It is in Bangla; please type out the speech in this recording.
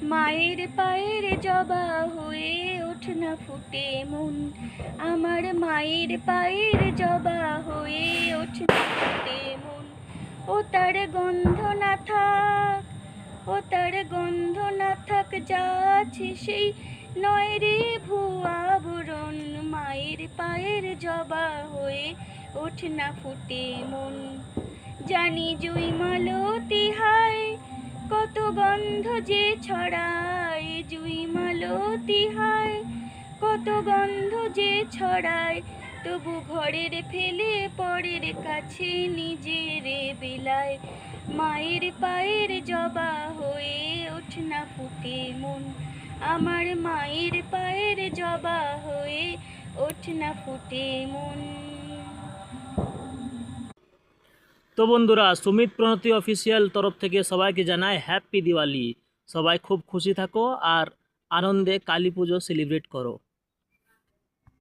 মায়ের পায়ের জবা হয়ে ওঠ না ফুটে মন, আমার মায়ের পায়ের জবা হয়ে ওঠ না ফুটে মন। ও তার গন্ধ না থাক, ও তার গন্ধ না থাক, যা আছে সেই নয় রে ভুয়া বরণ। মায়ের পায়ের জবা হয়ে ওঠ না ফুটে মন। জানি জুই মালতী হায়, কত গন্ধ যে ছড়ায়, জুই মালতী হায়, কত গন্ধ যে ছড়ায়। তবু ঘরের ফেলে পরের কাছে নিজের বিলায়। মায়ের পায়ের জবা হয়ে ওঠ না ফুটে মন, আমার মায়ের পায়ের জবা হয়ে ওঠ না ফুটে মন। তো বন্ধুরা, সুমিত প্রণতি অফিসিয়াল তরফ থেকে সবাইকে জানায় হ্যাপি দিওয়ালি। সবাই খুব খুশি থাকো আর আনন্দে কালী পুজো সেলিব্রেট করো।